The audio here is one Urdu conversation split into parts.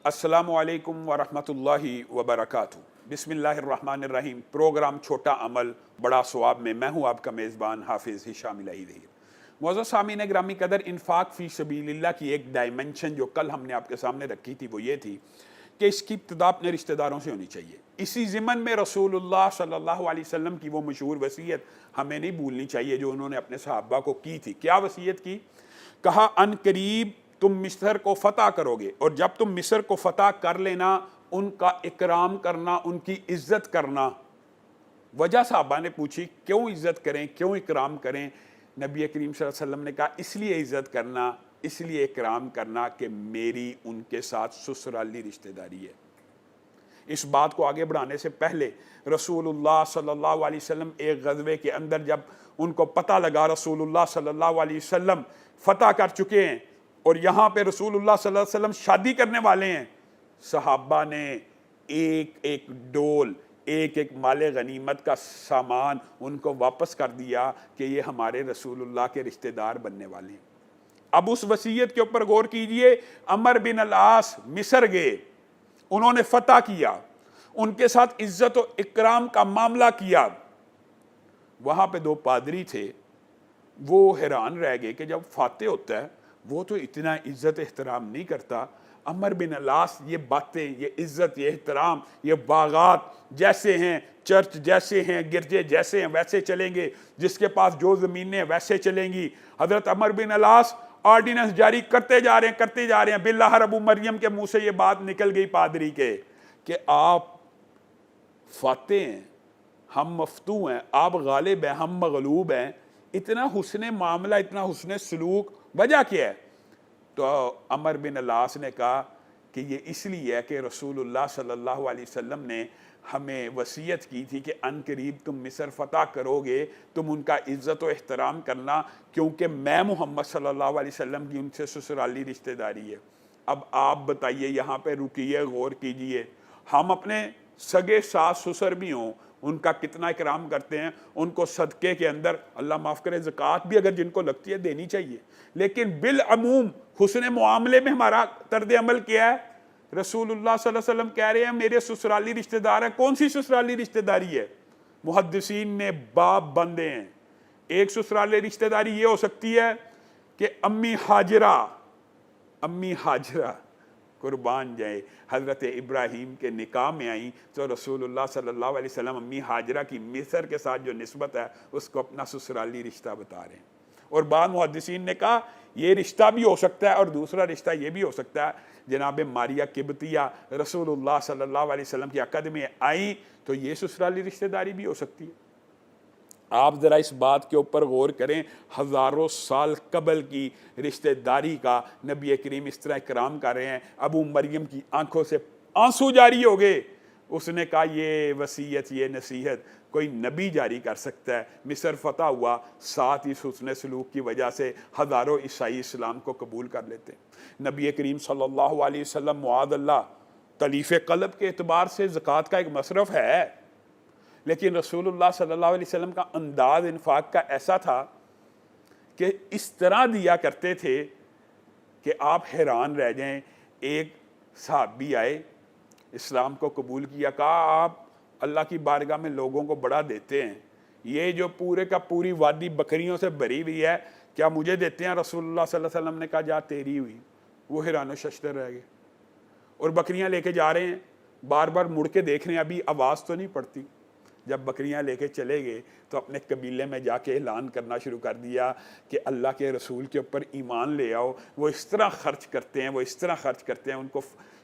السلام علیکم ورحمۃ اللہ وبرکاتہ۔ بسم اللہ الرحمن الرحیم۔ پروگرام چھوٹا عمل بڑا ثواب میں ہوں آپ کا میزبان حافظ ہشام الہی ظہیر۔ معزز سامعین گرامی قدر، انفاق فی سبیل اللہ کی ایک ڈائمنشن جو کل ہم نے آپ کے سامنے رکھی تھی وہ یہ تھی کہ اس کی ابتدا اپنے رشتہ داروں سے ہونی چاہیے۔ اسی ضمن میں رسول اللہ صلی اللہ علیہ وسلم کی وہ مشہور وصیت ہمیں نہیں بھولنی چاہیے جو انہوں نے اپنے صحابہ کو کی تھی۔ کیا وصیت کی؟ کہا ان قریب تم مصر کو فتح کرو گے، اور جب تم مصر کو فتح کر لینا ان کا اکرام کرنا، ان کی عزت کرنا۔ وجہ صحابہ نے پوچھی کیوں عزت کریں، کیوں اکرام کریں؟ نبی کریم صلی اللہ علیہ وسلم نے کہا اس لیے عزت کرنا، اس لیے اکرام کرنا کہ میری ان کے ساتھ سسرالی رشتہ داری ہے۔ اس بات کو آگے بڑھانے سے پہلے رسول اللہ صلی اللہ علیہ وسلم ایک غزوے کے اندر جب ان کو پتہ لگا رسول اللہ صلی اللہ علیہ وسلم فتح کر چکے ہیں اور یہاں پہ رسول اللہ صلی اللہ علیہ وسلم شادی کرنے والے ہیں، صحابہ نے ایک ایک ڈول، ایک ایک مال غنیمت کا سامان ان کو واپس کر دیا کہ یہ ہمارے رسول اللہ کے رشتہ دار بننے والے ہیں۔ اب اس وصیت کے اوپر غور کیجئے۔ عمر بن العاص مصر گئے، انہوں نے فتح کیا، ان کے ساتھ عزت و اکرام کا معاملہ کیا۔ وہاں پہ دو پادری تھے، وہ حیران رہ گئے کہ جب فاتح ہوتا ہے وہ تو اتنا عزت احترام نہیں کرتا۔ عمر بن العاص یہ باتیں، یہ عزت، یہ احترام، یہ باغات جیسے ہیں، چرچ جیسے ہیں، گرجے جیسے ہیں ویسے چلیں گے، جس کے پاس جو زمینیں ویسے چلیں گی۔ حضرت عمر بن العاص آرڈیننس جاری کرتے جا رہے ہیں۔ باللہ ابو مریم کے منہ سے یہ بات نکل گئی پادری کے کہ آپ فاتح ہیں، ہم مفتو ہیں، آپ غالب ہیں، ہم مغلوب ہیں۔ اتنا حسن معاملہ، اتنا حسن سلوک، وجہ کیا ہے؟ تو عمر بن العاص نے کہا کہ یہ اس لیے ہے کہ رسول اللہ صلی اللہ علیہ وسلم نے ہمیں وصیت کی تھی کہ ان قریب تم مصر فتح کرو گے، تم ان کا عزت و احترام کرنا، کیونکہ میں محمد صلی اللہ علیہ وسلم کی ان سے سسرالی رشتہ داری ہے۔ اب آپ بتائیے، یہاں پہ رکیے، غور کیجئے، ہم اپنے سگے ساس سسر بھی ہوں ان کا کتنا اکرام کرتے ہیں، ان کو صدقے کے اندر، اللہ معاف کرے، زکوٰۃ بھی اگر جن کو لگتی ہے دینی چاہیے، لیکن بالعموم حسن معاملے میں ہمارا طرز عمل کیا ہے؟ رسول اللہ صلی اللہ علیہ وسلم کہہ رہے ہیں میرے سسرالی رشتہ دار ہیں۔ کون سی سسرالی رشتہ داری ہے؟ محدثین نے باب بندے ہیں۔ ایک سسرالی رشتہ داری یہ ہو سکتی ہے کہ امی ہاجرہ قربان جائے، حضرت ابراہیم کے نکاح میں آئیں تو رسول اللہ صلی اللہ علیہ وسلم امی ہاجرہ کی مصر کے ساتھ جو نسبت ہے اس کو اپنا سسرالی رشتہ بتا رہے ہیں۔ اور بعض محدثین نے کہا یہ رشتہ بھی ہو سکتا ہے، اور دوسرا رشتہ یہ بھی ہو سکتا ہے جناب ماریہ قبطیہ رسول اللہ صلی اللہ علیہ وسلم کی عقد میں آئیں تو یہ سسرالی رشتہ داری بھی ہو سکتی ہے۔ آپ ذرا اس بات کے اوپر غور کریں، ہزاروں سال قبل کی رشتہ داری کا نبی کریم اس طرح اکرام کر رہے ہیں۔ ابو مریم کی آنکھوں سے آنسو جاری ہو گئے۔ اس نے کہا یہ وصیت، یہ نصیحت کوئی نبی جاری کر سکتا ہے؟ مصر فتح ہوا، ساتھ اس حسن سلوک کی وجہ سے ہزاروں عیسائی اسلام کو قبول کر لیتے ہیں۔ نبی کریم صلی اللہ علیہ وسلم معاذ اللہ تلیف قلب کے اعتبار سے زکوٰۃ کا ایک مصرف ہے، لیکن رسول اللہ صلی اللہ علیہ وسلم کا انداز انفاق کا ایسا تھا کہ اس طرح دیا کرتے تھے کہ آپ حیران رہ جائیں۔ ایک صحابی آئے، اسلام کو قبول کیا، کہا آپ اللہ کی بارگاہ میں لوگوں کو بڑا دیتے ہیں، یہ جو پورے کا پوری وادی بکریوں سے بھری ہوئی ہے کیا مجھے دیتے ہیں؟ رسول اللہ صلی اللہ علیہ وسلم نے کہا جا تیری ہوئی۔ وہ حیران و ششدر رہ گئے اور بکریاں لے کے جا رہے ہیں، بار بار مڑ کے دیکھ رہے ہیں، ابھی آواز تو نہیں پڑتی۔ جب بکریاں لے کے چلے گئے تو اپنے قبیلے میں جا کے اعلان کرنا شروع کر دیا کہ اللہ کے رسول کے اوپر ایمان لے آؤ۔ وہ اس طرح خرچ کرتے ہیں، وہ اس طرح خرچ کرتے ہیں، ان کو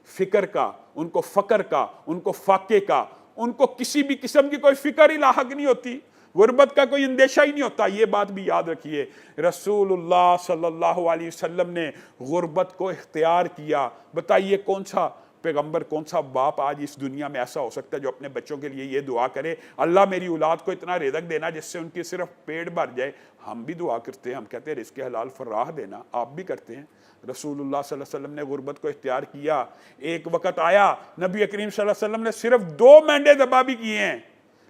فکر کا، ان کو فقر کا، ان کو فاقے کا، ان کو کسی بھی قسم کی کوئی فکر ہی لاحق نہیں ہوتی، غربت کا کوئی اندیشہ ہی نہیں ہوتا۔ یہ بات بھی یاد رکھیے، رسول اللہ صلی اللہ علیہ وسلم نے غربت کو اختیار کیا۔ بتائیے کون سا پیغمبر، کون سا باپ آج اس دنیا میں ایسا ہو سکتا ہے جو اپنے بچوں کے لیے یہ دعا کرے اللہ میری اولاد کو اتنا رزق دینا جس سے ان کی صرف پیٹ بھر جائے؟ ہم بھی دعا کرتے ہیں، ہم کہتے ہیں رزق حلال فراہ دینا، آپ بھی کرتے ہیں۔ رسول اللہ صلی اللہ علیہ وسلم نے غربت کو اختیار کیا۔ ایک وقت آیا نبی کریم صلی اللہ علیہ وسلم نے صرف 2 مینڈے ذبح بھی کیے ہیں،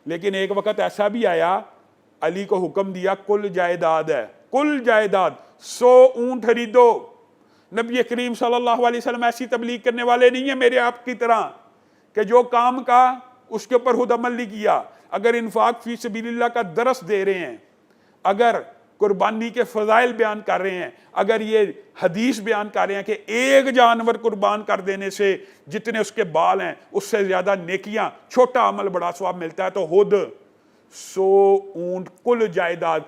لیکن ایک وقت ایسا بھی آیا علی کو حکم دیا کل جائیداد ہے، کل جائیداد 100 اونٹ خریدو، نبی کریم صلی اللہ علیہ وسلم ایسی تبلیغ کرنے والے نہیں ہیں میرے آپ کی طرح کہ جو کام کا اس کے اوپر خود عمل نہیں کیا. اگر انفاق فی سبیل اللہ کا درس دے رہے ہیں، اگر قربانی کے فضائل بیان کر رہے ہیں، اگر یہ حدیث بیان کر رہے ہیں کہ ایک جانور قربان کر دینے سے جتنے اس کے بال ہیں اس سے زیادہ نیکیاں، چھوٹا عمل بڑا ثواب ملتا ہے، تو خود 100 اونٹ کل جائیداد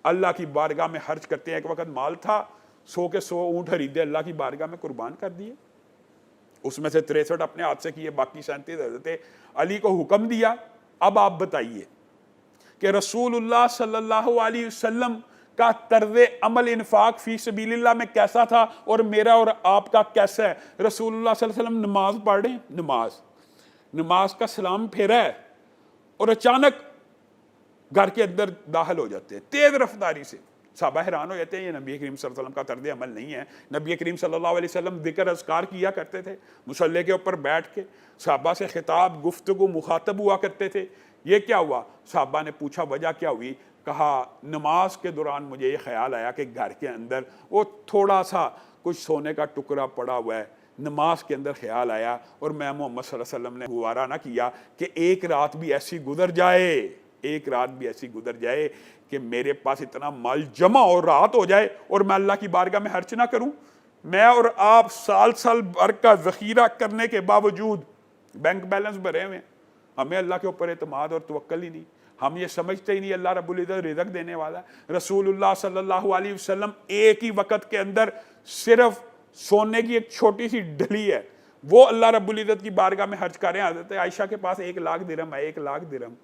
اللہ کی بارگاہ میں خرچ کرتے ہیں. ایک وقت مال تھا، 100 کے 100 اونٹ خریدے، اللہ کی بارگاہ میں قربان کر دیے. اس میں سے 63 اپنے ہاتھ سے کیے، باقی 37 حضرت علی کو حکم دیا. اب آپ بتائیے کہ رسول اللہ صلی اللہ علیہ وسلم کا طرز عمل انفاق فی سبیل اللہ میں کیسا تھا اور میرا اور آپ کا کیسا ہے؟ رسول اللہ صلی اللہ علیہ وسلم نماز پڑھ رہے ہیں، نماز کا سلام پھیرا ہے اور اچانک گھر کے اندر داخل ہو جاتے ہیں تیز رفتاری سے. صحابہ حیران ہو جاتے ہیں، یہ نبی کریم صلی اللہ علیہ وسلم کا طرز عمل نہیں ہے. نبی کریم صلی اللہ علیہ وسلم ذکر اذکار کیا کرتے تھے، مصلی کے اوپر بیٹھ کے صحابہ سے خطاب، گفتگو، مخاطب ہوا کرتے تھے. یہ کیا ہوا؟ صحابہ نے پوچھا وجہ کیا ہوئی؟ کہا نماز کے دوران مجھے یہ خیال آیا کہ گھر کے اندر وہ تھوڑا سا کچھ سونے کا ٹکڑا پڑا ہوا ہے، نماز کے اندر خیال آیا اور میں محمد صلی اللہ علیہ وسلم نے گوارا نہ کیا کہ ایک رات بھی ایسی گزر جائے کہ میرے پاس اتنا مال جمع اور رات ہو جائے اور میں اللہ کی بارگاہ میں خرچ نہ کروں. میں اور آپ سال بھر کا ذخیرہ کرنے کے باوجود بینک بیلنس بھرے ہوئے ہیں، ہمیں اللہ کے اوپر اعتماد اور توکل ہی نہیں. ہم یہ سمجھتے ہی نہیں اللہ رب العزت رزق دینے والا ہے. رسول اللہ صلی اللہ علیہ وسلم ایک ہی وقت کے اندر صرف سونے کی ایک چھوٹی سی ڈھلی ہے، وہ اللہ رب العزت کی بارگاہ میں خرچ کر رہے ہیں. حضرت عائشہ کے پاس 1,00,000 درہم ہے، 1,00,000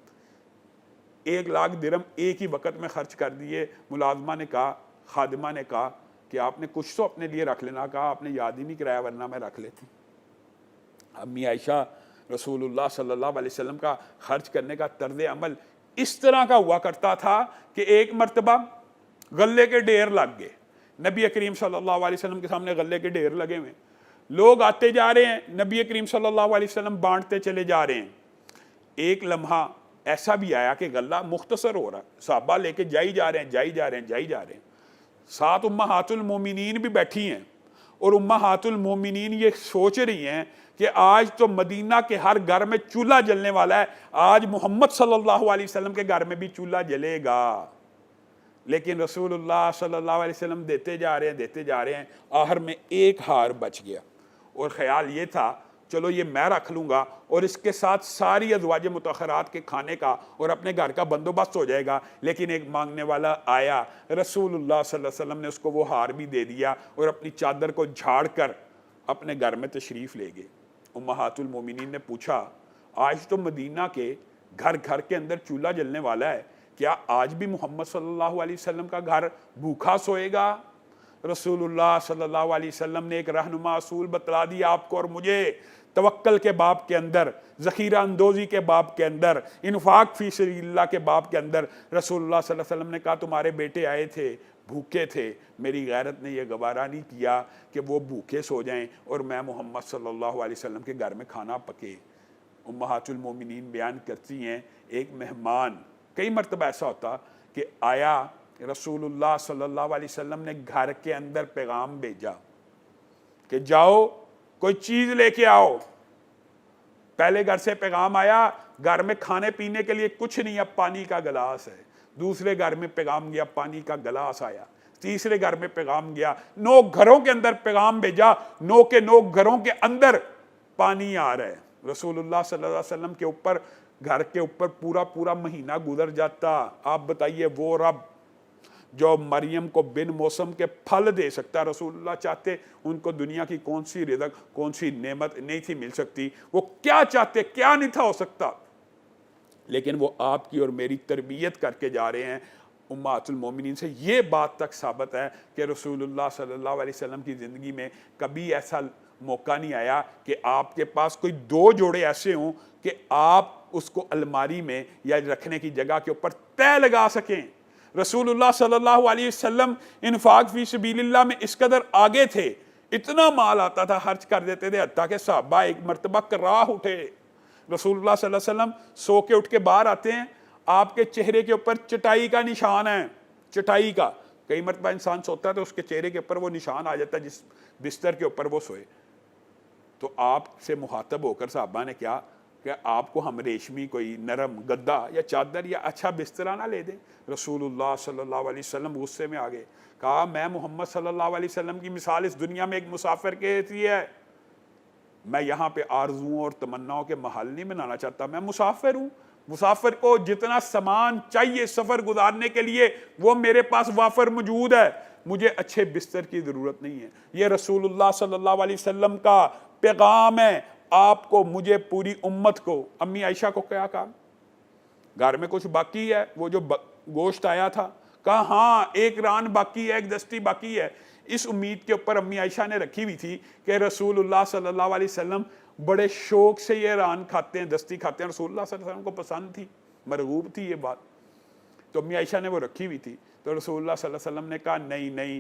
درہم ایک ہی وقت میں خرچ کر دیے. ملازمہ نے کہا، خادمہ نے کہا کہ آپ نے کچھ تو اپنے لیے رکھ لینا. کہا آپ نے یاد ہی نہیں کرایا ورنہ میں رکھ لیتی. امی عائشہ رسول اللہ صلی اللہ علیہ وسلم کا خرچ کرنے کا طرز عمل اس طرح کا ہوا کرتا تھا کہ ایک مرتبہ غلے کے ڈھیر لگ گئے. نبی کریم صلی اللہ علیہ وسلم کے سامنے غلے کے ڈھیر لگے ہوئے، لوگ آتے جا رہے ہیں، نبی کریم صلی اللہ علیہ وسلم بانٹتے چلے جا رہے ہیں. ایک لمحہ ایسا بھی آیا کہ غلہ مختصر ہو رہا، صحابہ لے کے جائی جا رہے ہیں. ساتھ امہات المومنین بھی بیٹھی ہیں اور امہات المومنین یہ سوچ رہی ہیں کہ آج تو مدینہ کے ہر گھر میں چولہا جلنے والا ہے، آج محمد صلی اللہ علیہ وسلم کے گھر میں بھی چولہا جلے گا. لیکن رسول اللہ صلی اللہ علیہ وسلم دیتے جا رہے ہیں. آخر میں ایک ہار بچ گیا اور خیال یہ تھا چلو یہ میں رکھ لوں گا اور اس کے ساتھ ساری ازواج مطہرات کے کھانے کا اور اپنے گھر کا بندوبست ہو جائے گا. لیکن ایک مانگنے والا آیا، رسول اللہ صلی اللہ علیہ وسلم نے اس کو وہ ہار بھی دے دیا اور اپنی چادر کو جھاڑ کر اپنے گھر میں تشریف لے گئے. امہات المومنین نے پوچھا آج تو مدینہ کے گھر گھر کے اندر چولہا جلنے والا ہے، کیا آج بھی محمد صلی اللہ علیہ وسلم کا گھر بھوکا سوئے گا؟ رسول اللہ صلی اللہ علیہ وسلم نے ایک رہنما اصول بتلا دیا آپ کو اور مجھے. توکل کے باب کے اندر، ذخیرہ اندوزی کے باب کے اندر، انفاق فی سبیل اللہ کے باب کے اندر رسول اللہ صلی اللہ علیہ وسلم نے کہا تمہارے بیٹے آئے تھے، بھوکے تھے، میری غیرت نے یہ گوارا نہیں کیا کہ وہ بھوکے سو جائیں اور میں محمد صلی اللہ علیہ وسلم کے گھر میں کھانا پکے. امہات المومنین بیان کرتی ہیں ایک مہمان، کئی مرتبہ ایسا ہوتا کہ آیا، رسول اللہ صلی اللہ علیہ وسلم نے گھر کے اندر پیغام بھیجا کہ جاؤ کوئی چیز لے کے آؤ. پہلے گھر سے پیغام آیا گھر میں کھانے پینے کے لیے کچھ نہیں، اب پانی کا گلاس ہے. دوسرے گھر میں پیغام گیا، پانی کا گلاس آیا. تیسرے گھر میں پیغام گیا، 9 گھروں کے اندر پیغام بھیجا، 9 کے 9 گھروں کے اندر پانی آ رہا ہے. رسول اللہ صلی اللہ علیہ وسلم کے اوپر، گھر کے اوپر پورا مہینہ گزر جاتا. آپ بتائیے وہ رب جو مریم کو بن موسم کے پھل دے سکتا، رسول اللہ چاہتے ان کو دنیا کی کون سی رزق، کون سی نعمت نہیں تھی مل سکتی، وہ کیا چاہتے، کیا نہیں تھا ہو سکتا، لیکن وہ آپ کی اور میری تربیت کر کے جا رہے ہیں. امہات المومنین سے یہ بات تک ثابت ہے کہ رسول اللہ صلی اللہ علیہ وسلم کی زندگی میں کبھی ایسا موقع نہیں آیا کہ آپ کے پاس کوئی 2 جوڑے ایسے ہوں کہ آپ اس کو الماری میں یا رکھنے کی جگہ کے اوپر طے لگا سکیں. رسول اللہ صلی اللہ علیہ وسلم انفاق فی سبیل اللہ میں اس قدر آگے تھے، اتنا مال آتا تھا خرچ کر دیتے تھے، حتیٰ کہ صحابہ ایک مرتبہ کراہ اٹھے. رسول اللہ صلی اللہ علیہ وسلم سو کے اٹھ کے باہر آتے ہیں، آپ کے چہرے کے اوپر چٹائی کا نشان ہے، چٹائی کا. کئی مرتبہ انسان سوتا ہے تو اس کے چہرے کے اوپر وہ نشان آ جاتا ہے جس بستر کے اوپر وہ سوئے تو آپ سے مخاطب ہو کر صحابہ نے کیا کہ آپ کو ہم ریشمی کوئی نرم گدا یا چادر یا اچھا بستر نہ لے دیں؟ رسول اللہ صلی اللہ علیہ وسلم غصے میں آ گئے، کہا میں محمد صلی اللہ علیہ وسلم کی مثال اس دنیا میں ایک مسافر کے سی ہے، میں یہاں پہ آرزوؤں اور تمناؤں کے محل نہیں بنانا چاہتا، میں مسافر ہوں، مسافر کو جتنا سامان چاہیے سفر گزارنے کے لیے وہ میرے پاس وافر موجود ہے، مجھے اچھے بستر کی ضرورت نہیں ہے۔ یہ رسول اللہ صلی اللہ علیہ وسلم کا پیغام ہے آپ کو، مجھے، پوری امت کو۔ امی عائشہ کو کیا کہا؟ گھر میں کچھ باقی ہے؟ وہ جو گوشت آیا تھا، کہا ہاں ایک ران باقی ہے، ایک دستی باقی ہے۔ اس امید کے اوپر امی عائشہ نے رکھی ہوئی تھی کہ رسول اللہ صلی اللہ علیہ وسلم بڑے شوق سے یہ ران کھاتے ہیں، دستی کھاتے ہیں، رسول اللہ صلی اللہ علیہ وسلم کو پسند تھی، مرغوب تھی یہ بات، تو امی عائشہ نے وہ رکھی ہوئی تھی۔ تو رسول اللہ صلی اللہ علیہ وسلم نے کہا نہیں نہیں،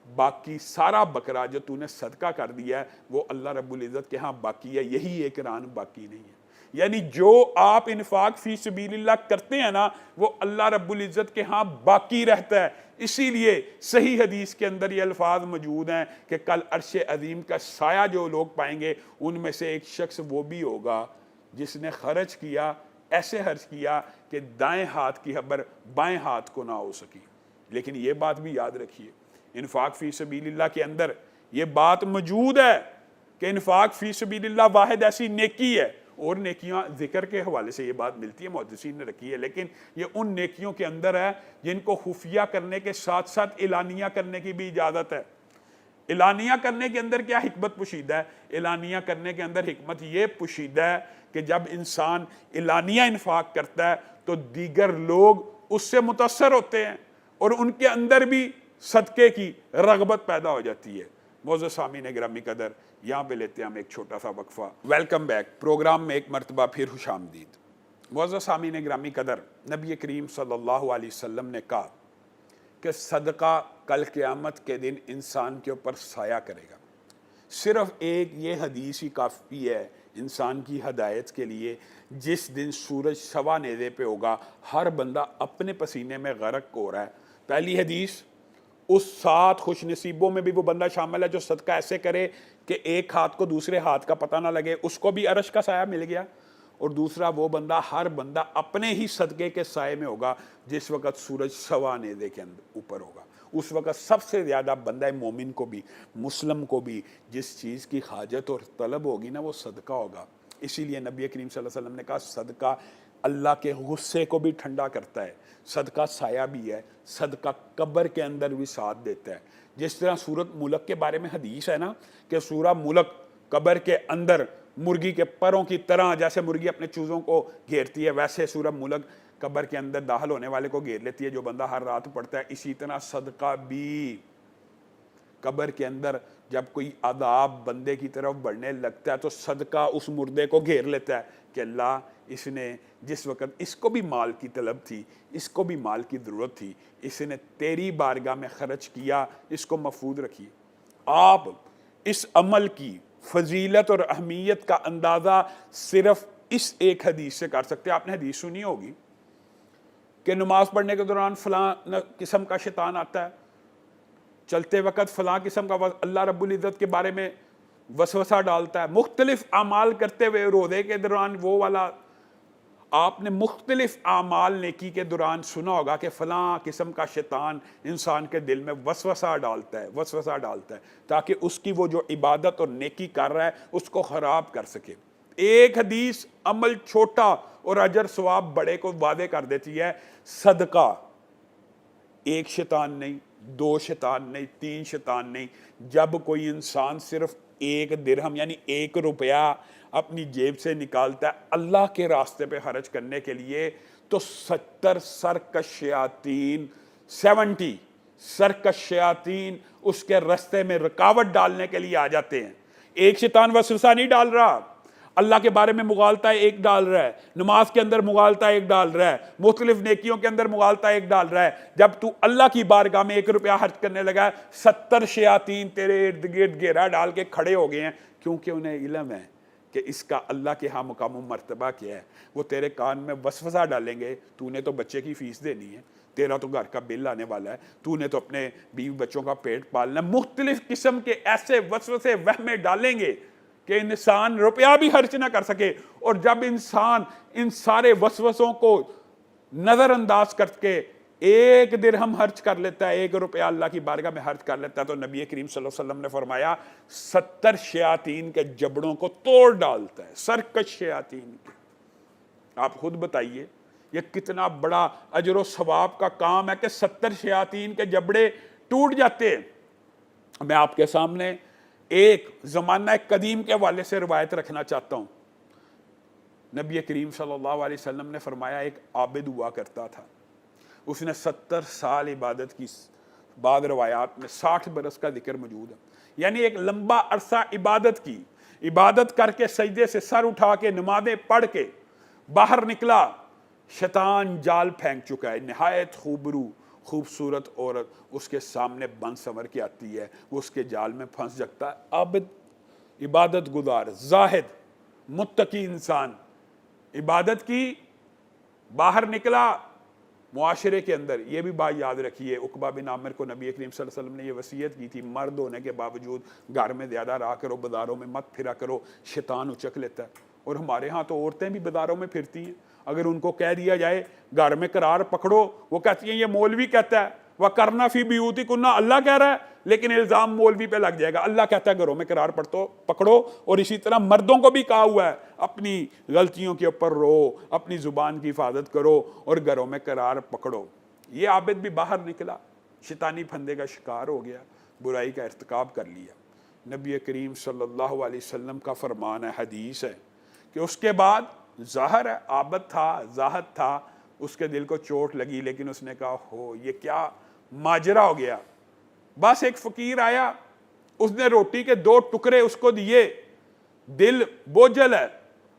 باقی سارا بکرا جو تو نے صدقہ کر دیا ہے وہ اللہ رب العزت کے ہاں باقی ہے، یہی ایک ران باقی نہیں ہے۔ یعنی جو آپ انفاق فی سبیل اللہ کرتے ہیں نا وہ اللہ رب العزت کے ہاں باقی رہتا ہے۔ اسی لیے صحیح حدیث کے اندر یہ الفاظ موجود ہیں کہ کل عرش عظیم کا سایہ جو لوگ پائیں گے ان میں سے ایک شخص وہ بھی ہوگا جس نے خرچ کیا، ایسے خرچ کیا کہ دائیں ہاتھ کی خبر بائیں ہاتھ کو نہ ہو سکی۔ لیکن یہ بات بھی یاد رکھیے، انفاق فی سبیل اللہ کے اندر یہ بات موجود ہے کہ انفاق فی سبیل اللہ واحد ایسی نیکی ہے، اور نیکیاں ذکر کے حوالے سے یہ بات ملتی ہے، محدثین نے رکھی ہے، لیکن یہ ان نیکیوں کے اندر ہے جن کو خفیہ کرنے کے ساتھ ساتھ اعلانیہ کرنے کی بھی اجازت ہے۔ اعلانیہ کرنے کے اندر کیا حکمت پوشیدہ ہے؟ اعلانیہ کرنے کے اندر حکمت یہ پوشیدہ ہے کہ جب انسان اعلانیہ انفاق کرتا ہے تو دیگر لوگ اس سے متاثر ہوتے ہیں اور ان کے اندر بھی صدقے کی رغبت پیدا ہو جاتی ہے۔ معزز سامعین گرامی قدر، یہاں پہ لیتے ہیں ہم ایک چھوٹا سا وقفہ۔ ویلکم بیک، پروگرام میں ایک مرتبہ پھر خوش آمدید۔ معزز سامعین گرامی قدر، نبی کریم صلی اللہ علیہ وسلم نے کہا کہ صدقہ کل قیامت کے دن انسان کے اوپر سایہ کرے گا۔ صرف ایک یہ حدیث ہی کافی ہے انسان کی ہدایت کے لیے، جس دن سورج سوا نیزے پہ ہوگا ہر بندہ اپنے پسینے میں غرق ہو رہا ہے۔ پہلی حدیث، اس 7 خوش نصیبوں میں بھی وہ بندہ شامل ہے جو صدقہ ایسے کرے کہ ایک ہاتھ کو دوسرے ہاتھ کا پتہ نہ لگے، اس کو بھی عرش کا سایہ مل گیا۔ اور دوسرا، وہ بندہ، ہر بندہ اپنے ہی صدقے کے سائے میں ہوگا جس وقت سورج سوا نیزے کے اوپر ہوگا۔ اس وقت سب سے زیادہ بندہ مومن کو بھی، مسلم کو بھی جس چیز کی حاجت اور طلب ہوگی نا وہ صدقہ ہوگا۔ اسی لیے نبی کریم صلی اللہ علیہ وسلم نے کہا صدقہ اللہ کے غصے کو بھی ٹھنڈا کرتا ہے، صدقہ سایہ بھی ہے، صدقہ قبر کے اندر بھی ساتھ دیتا ہے۔ جس طرح سورۃ ملک کے بارے میں حدیث ہے نا کہ سورہ ملک قبر کے اندر مرغی کے پروں کی طرح، جیسے مرغی اپنے چوزوں کو گھیرتی ہے ویسے سورہ ملک قبر کے اندر داخل ہونے والے کو گھیر لیتی ہے جو بندہ ہر رات پڑھتا ہے۔ اسی طرح صدقہ بھی قبر کے اندر جب کوئی عذاب بندے کی طرف بڑھنے لگتا ہے تو صدقہ اس مردے کو گھیر لیتا ہے کہ اللہ، اس نے جس وقت اس کو بھی مال کی طلب تھی، اس کو بھی مال کی ضرورت تھی، اس نے تیری بارگاہ میں خرچ کیا، اس کو محفوظ رکھیے۔ آپ اس عمل کی فضیلت اور اہمیت کا اندازہ صرف اس ایک حدیث سے کر سکتے ہیں۔ آپ نے حدیث سنی ہوگی کہ نماز پڑھنے کے دوران فلاں قسم کا شیطان آتا ہے، چلتے وقت فلاں قسم کا اللہ رب العزت کے بارے میں وسوسہ ڈالتا ہے، مختلف اعمال کرتے ہوئے روزے کے دوران وہ والا۔ آپ نے مختلف اعمال نیکی کے دوران سنا ہوگا کہ فلاں قسم کا شیطان انسان کے دل میں وسوسہ ڈالتا ہے تاکہ اس کی وہ جو عبادت اور نیکی کر رہا ہے اس کو خراب کر سکے۔ ایک حدیث عمل چھوٹا اور اجر ثواب بڑے کو واضح کر دیتی ہے۔ صدقہ ایک شیطان نہیں، 2 شیطان نہیں، 3 شیطان نہیں، جب کوئی انسان صرف 1 درہم یعنی 1 روپیہ اپنی جیب سے نکالتا ہے اللہ کے راستے پہ خرچ کرنے کے لیے تو 70 سرکش شیاطین اس کے راستے میں رکاوٹ ڈالنے کے لیے آ جاتے ہیں۔ ایک شیطان وسوسہ نہیں ڈال رہا، اللہ کے بارے میں مغالطہ ایک ڈال رہا ہے، نماز کے اندر مغالطہ ایک ڈال رہا ہے، مختلف نیکیوں کے اندر مغالطہ ایک ڈال رہا ہے۔ جب تو اللہ کی بارگاہ میں 1 روپیہ خرچ کرنے لگا ہے 70 شیاطین تیرے ارد گرد گھیرا ڈال کے کھڑے ہو گئے ہیں، کیونکہ انہیں علم ہے کہ اس کا اللہ کے ہاں مقام و مرتبہ کیا ہے. وہ تیرے کان میں وسوسہ ڈالیں گے, تو نے تو بچے کی فیس دینی ہے, تیرا تو گھر کا بل آنے والا ہے, تو نے تو اپنے بیوی بچوں کا پیٹ پالنا ہے. مختلف قسم کے ایسے وسوسے وہمیں ڈالیں گے کہ انسان روپیہ بھی خرچ نہ کر سکے. اور جب انسان ان سارے وسوسوں کو نظر انداز کر کے 1 درہم خرچ کر لیتا ہے, 1 روپیہ اللہ کی بارگاہ میں خرچ کر لیتا ہے, تو نبی کریم صلی اللہ علیہ وسلم نے فرمایا 70 شیاطین کے جبڑوں کو توڑ ڈالتا ہے. سرکش شیاطین کے. آپ خود بتائیے یہ کتنا بڑا اجر و ثواب کا کام ہے کہ 70 شیاطین کے جبڑے ٹوٹ جاتے ہیں. میں آپ کے سامنے ایک زمانہ قدیم کے حوالے سے روایت رکھنا چاہتا ہوں. نبی کریم صلی اللہ علیہ وسلم نے فرمایا ایک عابد ہوا کرتا تھا, اس نے 70 سال عبادت کی. بعض روایات میں 60 برس کا ذکر موجود ہے, یعنی ایک لمبا عرصہ عبادت کی. عبادت کر کے سجدے سے سر اٹھا کے نمازیں پڑھ کے باہر نکلا, شیطان جال پھینک چکا ہے. نہایت خوبصورت عورت اس کے سامنے بن سنور کے آتی ہے, وہ اس کے جال میں پھنس جاتا ہے. عابد, عبادت گزار, زاہد, متقی انسان عبادت کی, باہر نکلا معاشرے کے اندر. یہ بھی بات یاد رکھیے, عقبہ بن عامر کو نبی کریم صلی اللہ علیہ وسلم نے یہ وصیت کی تھی, مرد ہونے کے باوجود گھر میں زیادہ رہا کرو, بازاروں میں مت پھرا کرو, شیطان اچک لیتا ہے. اور ہمارے ہاں تو عورتیں بھی بازاروں میں پھرتی ہیں, اگر ان کو کہہ دیا جائے گھر میں قرار پکڑو, وہ کہتی ہیں یہ مولوی کہتا ہے, وَقَرْنَ فِي بِيُوتِكُنَّ, اللہ کہہ رہا ہے, لیکن الزام مولوی پہ لگ جائے گا. اللہ کہتا ہے گھروں میں قرار پکڑو. اور اسی طرح مردوں کو بھی کہا ہوا ہے اپنی غلطیوں کے اوپر رو, اپنی زبان کی حفاظت کرو اور گھروں میں قرار پکڑو. یہ عابد بھی باہر نکلا, شیطانی پھندے کا شکار ہو گیا, برائی کا ارتکاب کر لیا. نبی کریم صلی اللہ علیہ وسلم کا فرمان ہے, حدیث ہے کہ اس کے بعد ظاہر ہے عابد تھا, زاہد تھا, اس کے دل کو چوٹ لگی, لیکن اس نے کہا ہو یہ کیا ماجرا ہو گیا. بس ایک فقیر آیا, اس نے روٹی کے 2 ٹکڑے اس کو دیے, دل بوجھل ہے,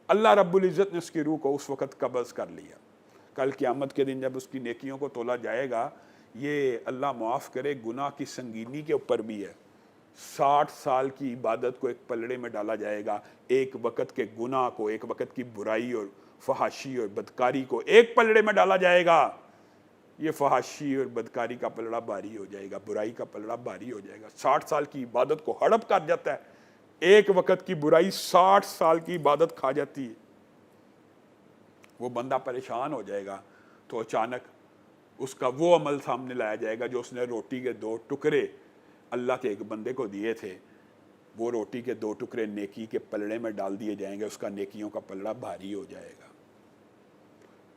اللہ رب العزت نے اس کی روح کو اس وقت قبض کر لیا. کل قیامت کے دن جب اس کی نیکیوں کو تولا جائے گا, یہ اللہ معاف کرے گناہ کی سنگینی کے اوپر بھی ہے. 60 سال کی عبادت کو ایک پلڑے میں ڈالا جائے گا, ایک وقت کے گناہ کو, ایک وقت کی برائی اور فحاشی اور بدکاری کو ایک پلڑے میں ڈالا جائے گا. یہ فحاشی اور بدکاری کا پلڑا بھاری ہو جائے گا, برائی کا پلڑا بھاری ہو جائے گا. 60 سال کی عبادت کو ہڑپ کر جاتا ہے, ایک وقت کی برائی 60 سال کی عبادت کھا جاتی ہے. وہ بندہ پریشان ہو جائے گا, تو اچانک اس کا وہ عمل سامنے لایا جائے گا جو اس نے روٹی کے 2 ٹکڑے اللہ کے ایک بندے کو دیے تھے. وہ روٹی کے 2 ٹکڑے نیکی کے پلڑے میں ڈال دیے جائیں گے, اس کا نیکیوں کا پلڑا بھاری ہو جائے گا.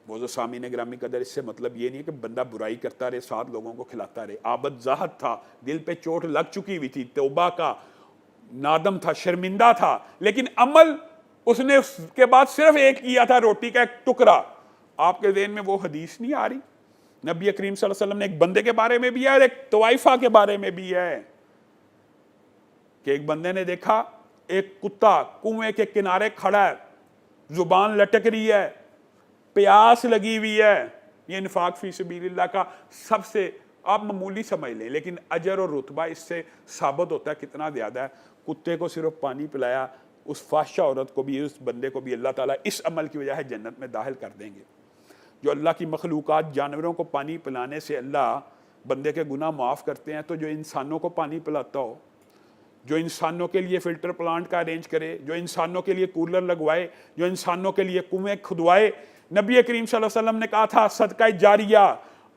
معزز سامعین گرامی قدر, اس سے مطلب یہ نہیں ہے کہ بندہ برائی کرتا رہے, 7 لوگوں کو کھلاتا رہے. عابد زاہد تھا, دل پہ چوٹ لگ چکی ہوئی تھی, توبہ کا نادم تھا, شرمندہ تھا, لیکن عمل اس نے اس کے بعد صرف ایک کیا تھا, روٹی کا 1 ٹکڑا. آپ کے ذہن میں وہ حدیث نہیں آ رہی؟ نبی کریم صلی اللہ علیہ وسلم نے ایک بندے کے بارے میں بھی ہے اور ایک طوائفہ کے بارے میں بھی ہے کہ ایک بندے نے دیکھا ایک کتا کنویں کے کنارے کھڑا ہے, زبان لٹک رہی ہے, پیاس لگی ہوئی ہے. یہ انفاق فی سبیل اللہ کا سب سے آپ معمولی سمجھ لیں, لیکن اجر اور رتبہ اس سے ثابت ہوتا ہے کتنا زیادہ ہے. کتے کو صرف پانی پلایا, اس فحشہ عورت کو بھی, اس بندے کو بھی اللہ تعالیٰ اس عمل کی وجہ ہے جنت میں داخل کر دیں گے. جو اللہ کی مخلوقات جانوروں کو پانی پلانے سے اللہ بندے کے گناہ معاف کرتے ہیں, تو جو انسانوں کو پانی پلاتا ہو, جو انسانوں کے لیے فلٹر پلانٹ کا ارینج کرے, جو انسانوں کے لیے کولر لگوائے, جو انسانوں کے لیے کنویں کھدوائے. نبی کریم صلی اللہ علیہ وسلم نے کہا تھا صدقہ جاریہ,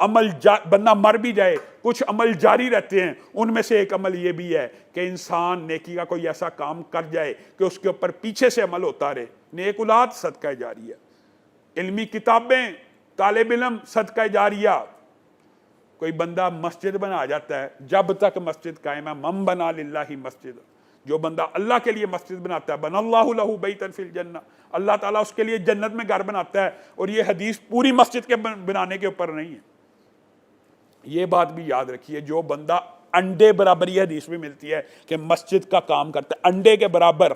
عمل بندہ مر بھی جائے کچھ عمل جاری رہتے ہیں, ان میں سے ایک عمل یہ بھی ہے کہ انسان نیکی کا کوئی ایسا کام کر جائے کہ اس کے اوپر پیچھے سے عمل ہوتا رہے. نیک اولاد صدقہ جاریہ, علمی کتابیں, طالب علم صدقہ جاریہ. کوئی بندہ مسجد بنا جاتا ہے, جب تک مسجد قائم ہے, من بنا للہ مسجد, جو بندہ اللہ کے لیے مسجد بناتا ہے, بنا اللہ لہ بیتا فی الجنہ, اللہ تعالیٰ اس کے لیے جنت میں گھر بناتا ہے. اور یہ حدیث پوری مسجد کے بنانے کے اوپر نہیں ہے, یہ بات بھی یاد رکھیے. جو بندہ انڈے برابر, یہ حدیث بھی ملتی ہے کہ مسجد کا کام کرتا ہے, انڈے کے برابر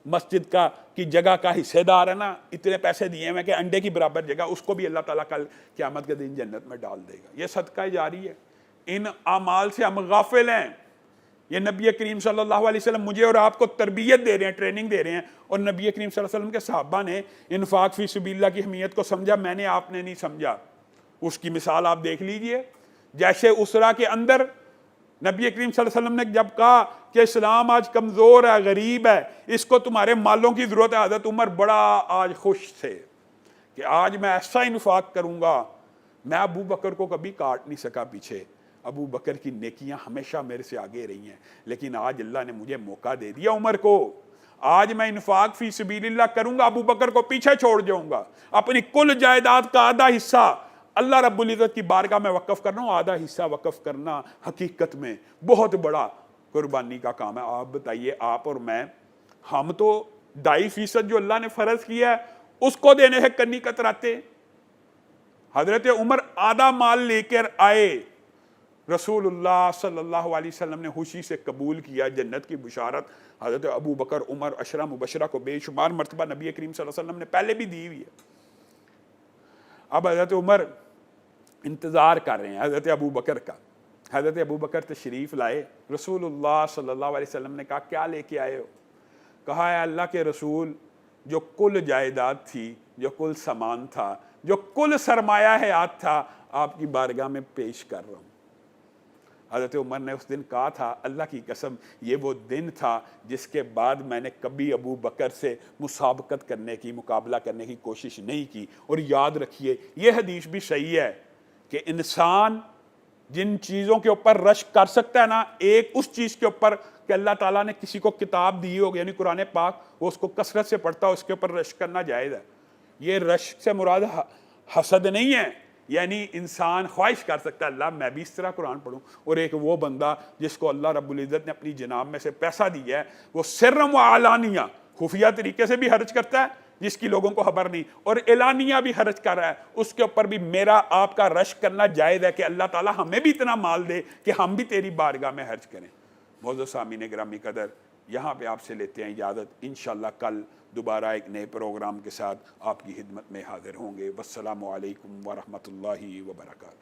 مسجد کی جگہ کا حصے دار ہے نا, اتنے پیسے دیے ہیں کہ انڈے کی برابر جگہ, اس کو بھی اللہ تعالیٰ کل قیامت کے دن جنت میں ڈال دے گا. یہ صدقہ جاری ہے. ان اعمال سے ہم غافل ہیں, یہ نبی کریم صلی اللہ علیہ وسلم مجھے اور آپ کو تربیت دے رہے ہیں، ٹریننگ دے رہے ہیں، اور نبی کریم صلی اللہ علیہ وسلم کے صحابہ نے انفاق فی سبیل اللہ کی اہمیت کو سمجھا، میں نے آپ نے نہیں سمجھا۔ اس کی مثال آپ دیکھ لیجئے، جیسے اسرا کے اندر نبی کریم صلی اللہ علیہ وسلم نے جب کہا کہ اسلام آج کمزور ہے، غریب ہے، اس کو تمہارے مالوں کی ضرورت ہے، حضرت عمر بڑا آج خوش تھے کہ آج میں ایسا انفاق کروں گا۔ میں ابو بکر کو کبھی کاٹ نہیں سکا پیچھے، ابو بکر کی نیکیاں ہمیشہ میرے سے آگے رہی ہیں، لیکن آج اللہ نے مجھے موقع دے دیا عمر کو، آج میں انفاق فی سبیل اللہ کروں گا، ابو بکر کو پیچھے چھوڑ جاؤں گا، اپنی کل جائیداد کا آدھا حصہ اللہ رب العزت کی بارگاہ میں وقف کرنا ہوں۔ آدھا حصہ وقف کرنا حقیقت میں بہت بڑا قربانی کا کام ہے۔ آپ بتائیے، آپ اور میں، ہم تو 2.5% جو اللہ نے فرض کیا ہے اس کو دینے سے کنی کتراتے۔ حضرت عمر آدھا مال لے کر آئے، رسول اللہ صلی اللہ علیہ وسلم نے خوشی سے قبول کیا جنت کی بشارت۔ حضرت ابو بکر، عمر، عشرہ مبشرہ کو بے شمار مرتبہ نبی کریم صلی اللہ علیہ وسلم نے پہلے بھی دی ہوئی ہے۔ اب حضرت عمر انتظار کر رہے ہیں حضرت ابو بکر کا۔ حضرت ابو بکر تشریف لائے، رسول اللہ صلی اللہ علیہ وسلم نے کہا کیا لے کے آئے ہو؟ کہا ہے اللہ کے رسول، جو کل جائیداد تھی، جو کل سامان تھا، جو کل سرمایہ حیات تھا، آپ کی بارگاہ میں پیش کر رہا ہوں۔ حضرت عمر نے اس دن کہا تھا، اللہ کی قسم یہ وہ دن تھا جس کے بعد میں نے کبھی ابو بکر سے مسابقت کرنے کی، مقابلہ کرنے کی کوشش نہیں کی۔ اور یاد رکھیے، یہ حدیث بھی صحیح ہے کہ انسان جن چیزوں کے اوپر رشک کر سکتا ہے نا، ایک اس چیز کے اوپر کہ اللہ تعالیٰ نے کسی کو کتاب دی ہوگی، یعنی قرآن پاک، وہ اس کو کثرت سے پڑھتا ہے، اس کے اوپر رشک کرنا جائز ہے۔ یہ رشک سے مراد حسد نہیں ہے، یعنی انسان خواہش کر سکتا ہے اللہ میں بھی اس طرح قرآن پڑھوں۔ اور ایک وہ بندہ جس کو اللہ رب العزت نے اپنی جناب میں سے پیسہ دیا ہے، وہ سرم و علانیہ، خفیہ طریقے سے بھی خرچ کرتا ہے جس کی لوگوں کو خبر نہیں، اور اعلانیہ بھی خرچ کر رہا ہے، اس کے اوپر بھی میرا آپ کا رشک کرنا جائز ہے کہ اللہ تعالیٰ ہمیں بھی اتنا مال دے کہ ہم بھی تیری بارگاہ میں خرچ کریں۔ معزز سامعین گرامی قدر، یہاں پہ آپ سے لیتے ہیں اجازت، انشاءاللہ کل دوبارہ ایک نئے پروگرام کے ساتھ آپ کی خدمت میں حاضر ہوں گے۔ والسلام علیکم ورحمۃ اللہ وبرکاتہ۔